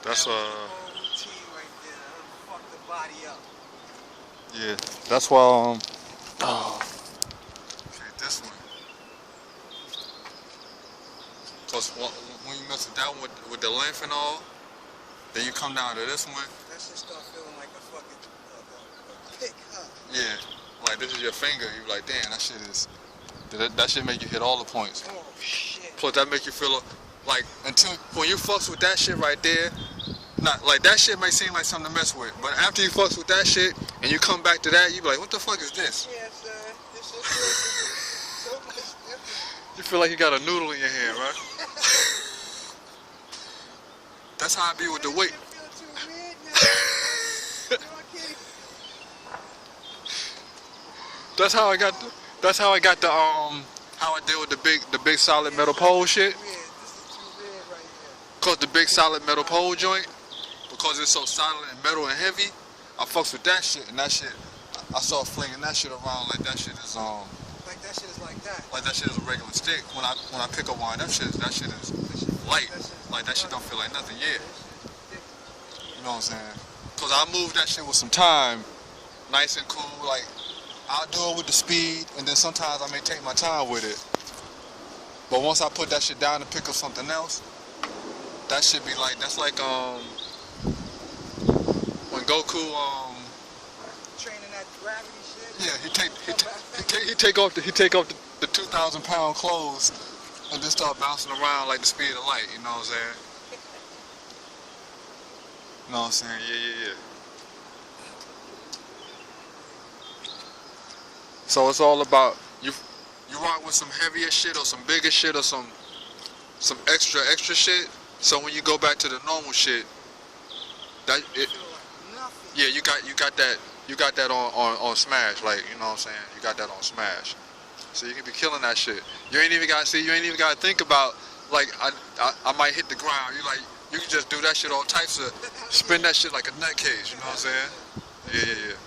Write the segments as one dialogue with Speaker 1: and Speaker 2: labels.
Speaker 1: That's
Speaker 2: routine right there. That'll fuck the body up.
Speaker 1: yeah. That's why oh. Okay, this one. Cause when you mess with that one with the length and all, then you come down to this one.
Speaker 2: That shit start feeling like a fucking pick, huh?
Speaker 1: Yeah. Like this is your finger. You like, damn, that shit is. That shit make you hit all the points.
Speaker 2: Oh shit.
Speaker 1: Plus that make you feel like until when you fucks with that shit right there. Not like that shit may seem like something to mess with, but after you fucks with that shit and you come back to that, you be like, what the fuck is this?
Speaker 2: Yeah, sir. This shit feels so much different.
Speaker 1: You feel like you got a noodle in your hand, right? That's how I be with the weight. That's how I got the how I deal with the big solid metal pole shit. Cause the big solid metal pole joint, because it's so solid and metal and heavy, I fucks with that shit, and that shit, I start flinging that shit around like that shit is
Speaker 2: like that shit is like that.
Speaker 1: Like that shit is a regular stick. When I pick up one, that shit is light. Like that shit don't feel like nothing. Yeah. You know what I'm saying? Cause I move that shit with some time, nice and cool. Like I'll do it with the speed, and then sometimes I may take my time with it. But once I put that shit down and pick up something else, that should be like, that's like when Goku
Speaker 2: training that gravity shit.
Speaker 1: Yeah, he take off the 2,000 pound clothes and just start bouncing around like the speed of light. You know what I'm saying? You know what I'm saying? Yeah. So it's all about you rock with some heavier shit or some bigger shit or some extra shit. So when you go back to the normal shit, yeah, you got that on smash, like, you know what I'm saying? You got that on smash. So you can be killing that shit. You ain't even gotta think about like I might hit the ground. You can just do that shit all types of spin that shit like a nutcase, you know what I'm saying? Yeah.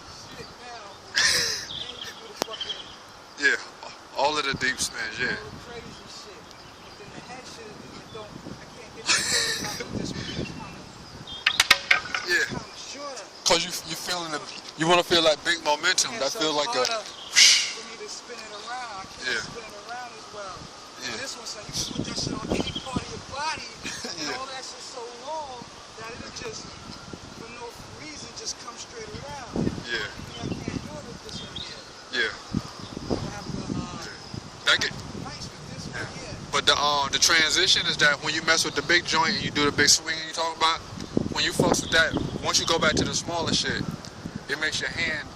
Speaker 1: Yeah, all of the deep spins, yeah. Yeah. Cause you feeling it, you want to feel that big momentum. That feels like a.
Speaker 2: For me to spin it around, I can't spin it around as well. Yeah. This one, so you can put that shit on any part of your body, and all that shit's so long that it'll just, for no reason, just come straight around.
Speaker 1: Yeah.
Speaker 2: I can't do it with this one here.
Speaker 1: Yeah. That get.
Speaker 2: Nice with this one here.
Speaker 1: But the transition is that when you mess with the big joint and you do the big swing you talking about, when you fucks with that, once you go back to the smaller shit, it makes your hand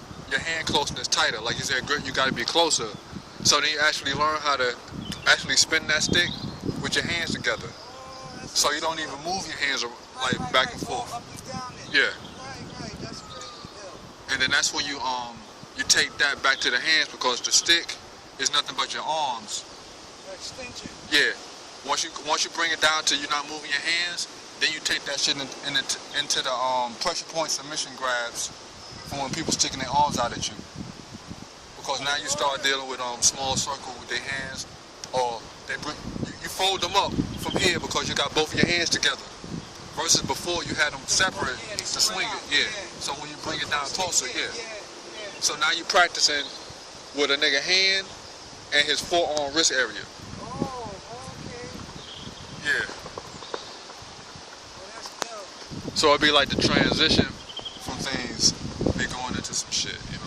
Speaker 1: closeness tighter. Like you said, grip, you gotta be closer. So then you actually learn how to actually spin that stick with your hands together. So you don't even move your hands like back and forth. Yeah.
Speaker 2: Right, that's pretty.
Speaker 1: And then that's when you take that back to the hands, because the stick is nothing but your arms.
Speaker 2: Extension.
Speaker 1: Yeah. Once you bring it down to you're not moving your hands, then you take that shit into the pressure point submission grabs from when people sticking their arms out at you. Because now you start dealing with small circle with their hands, or you fold them up from here because you got both of your hands together. Versus before you had them separate to swing it. Yeah. So when you bring it down closer, yeah. So now you practicing with a nigga hand and his forearm wrist area.
Speaker 2: Oh, okay.
Speaker 1: Yeah.
Speaker 2: Well, that's dope.
Speaker 1: So it'd be like the transition from things be going into some shit, you know?